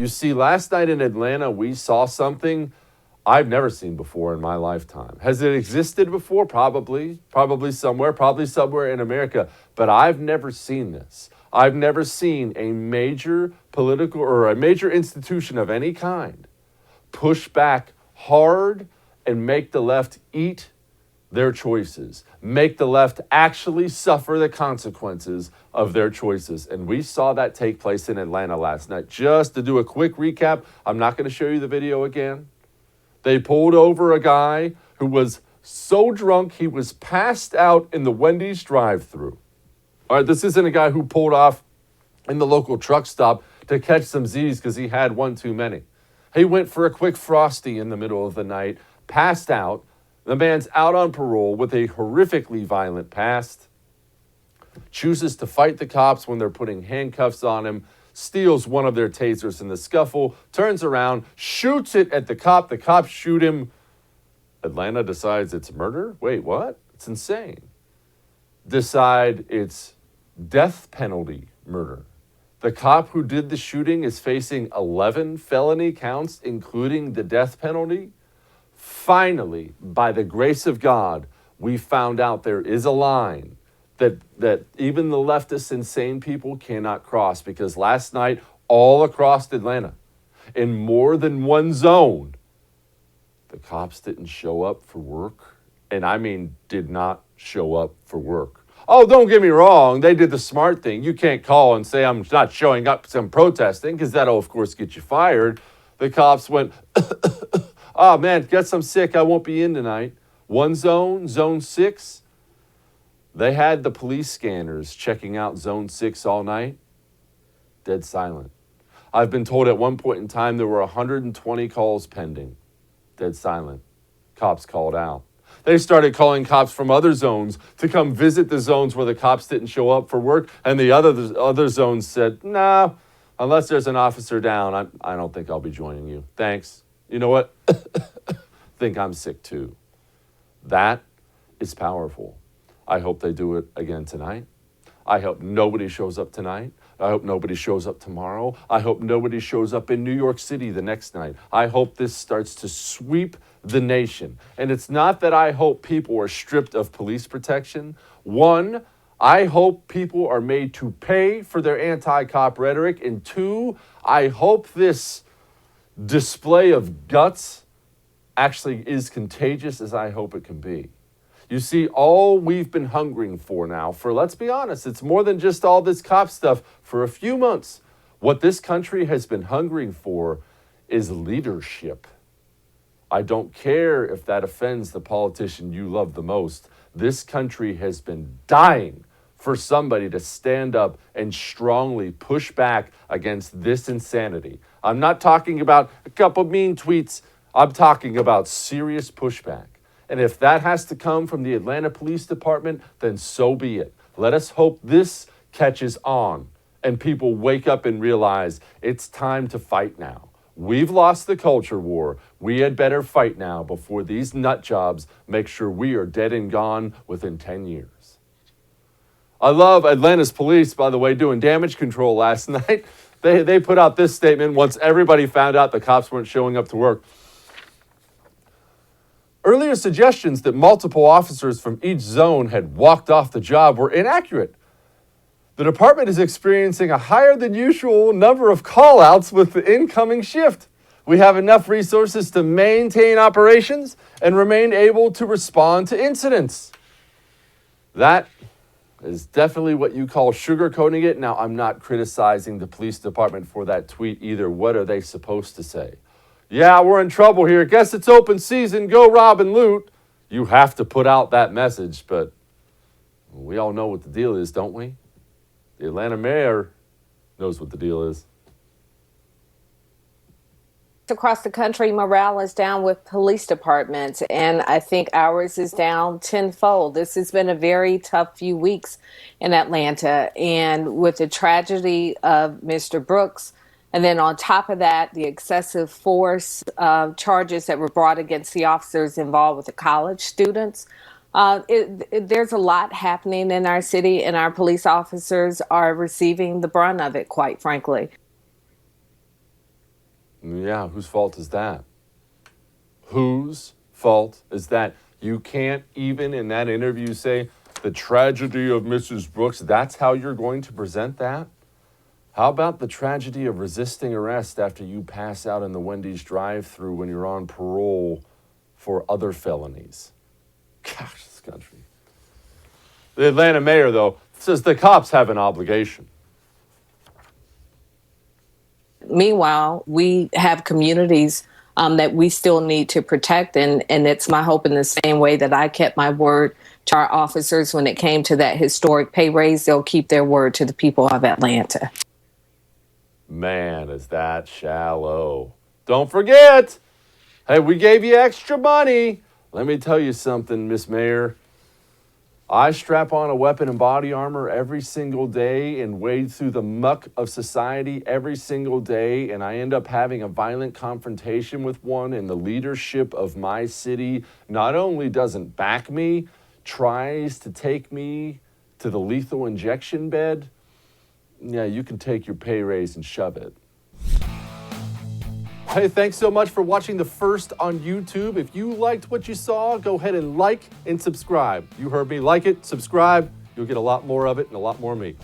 You see, last night in Atlanta, we saw something I've never seen before in my lifetime. Has it existed before? Probably. Probably somewhere in America. But I've never seen this. I've never seen a major political or a major institution of any kind push back hard and make the left eat their choices, make the left actually suffer the consequences of their choices. And we saw that take place in Atlanta last night. Just to do a quick recap, I'm not going to show you the video again. They pulled over a guy who was so drunk he was passed out in the Wendy's drive-thru. All right, this isn't a guy who pulled off in the local truck stop to catch some Z's because he had one too many. He went for a quick Frosty in the middle of the night, passed out. The man's out on parole with a horrifically violent past, chooses to fight the cops when they're putting handcuffs on him, steals one of their tasers in the scuffle, turns around, shoots it at the cops shoot him. Atlanta decides it's murder? Wait, what? It's insane. Decide it's death penalty murder. The cop who did the shooting is facing 11 felony counts, including the death penalty. Finally, by the grace of God, we found out there is a line that even the leftist insane people cannot cross, because last night, all across Atlanta, in more than one zone, the cops didn't show up for work. And I mean, did not show up for work. Oh, don't get me wrong. They did the smart thing. You can't call and say, I'm not showing up because I'm protesting, because that'll, of course, get you fired. The cops went, oh, man, guess I'm sick. I won't be in tonight. One zone, zone 6, they had the police scanners checking out zone 6 all night. Dead silent. I've been told at one point in time there were 120 calls pending. Dead silent. Cops called out. They started calling cops from other zones to come visit the zones where the cops didn't show up for work, and the other zones said, nah, unless there's an officer down, I don't think I'll be joining you. Thanks. You know what? Think I'm sick too. That is powerful. I hope they do it again tonight. I hope nobody shows up tonight. I hope nobody shows up tomorrow. I hope nobody shows up in New York City the next night. I hope this starts to sweep the nation. And it's not that I hope people are stripped of police protection. One, I hope people are made to pay for their anti-cop rhetoric. And two, I hope this display of guts actually is contagious as I hope it can be. You see, all we've been hungering for now, for, let's be honest, it's more than just all this cop stuff. For a few months, what this country has been hungering for is leadership. I don't care if that offends the politician you love the most. This country has been dying for somebody to stand up and strongly push back against this insanity. I'm not talking about a couple mean tweets. I'm talking about serious pushback. And if that has to come from the Atlanta Police Department, then so be it. Let us hope this catches on and people wake up and realize it's time to fight now. We've lost the culture war. We had better fight now before these nut jobs make sure we are dead and gone within 10 years. I love Atlanta's police, by the way, doing damage control last night. They put out this statement once everybody found out the cops weren't showing up to work. Earlier suggestions that multiple officers from each zone had walked off the job were inaccurate. The department is experiencing a higher than usual number of call-outs with the incoming shift. We have enough resources to maintain operations and remain able to respond to incidents. That is definitely what you call sugarcoating it. Now, I'm not criticizing the police department for that tweet either. What are they supposed to say? Yeah, we're in trouble here. Guess it's open season. Go rob and loot. You have to put out that message, but we all know what the deal is, don't we? The Atlanta mayor knows what the deal is. Across the country, morale is down with police departments, and I think ours is down tenfold. This has been a very tough few weeks in Atlanta, and with the tragedy of Mr. Brooks, and then on top of that, the excessive force charges that were brought against the officers involved with the college students. There's a lot happening in our city, and our police officers are receiving the brunt of it, quite frankly. Yeah, whose fault is that? Whose fault is that? You can't even in that interview say the tragedy of Mrs. Brooks. That's how you're going to present that? How about the tragedy of resisting arrest after you pass out in the Wendy's drive-thru when you're on parole for other felonies? Gosh, this country. The Atlanta mayor, though, says the cops have an obligation. Meanwhile, we have communities that we still need to protect. And it's my hope in the same way that I kept my word to our officers when it came to that historic pay raise, they'll keep their word to the people of Atlanta. Man, is that shallow. Don't forget, hey, we gave you extra money. Let me tell you something, Miss Mayor. I strap on a weapon and body armor every single day and wade through the muck of society every single day, and I end up having a violent confrontation with one, and the leadership of my city not only doesn't back me, tries to take me to the lethal injection bed. Yeah, you can take your pay raise and shove it. Hey, thanks so much for watching The First on YouTube. If you liked what you saw, go ahead and like and subscribe. You heard me. Like it, subscribe. You'll get a lot more of it and a lot more of me.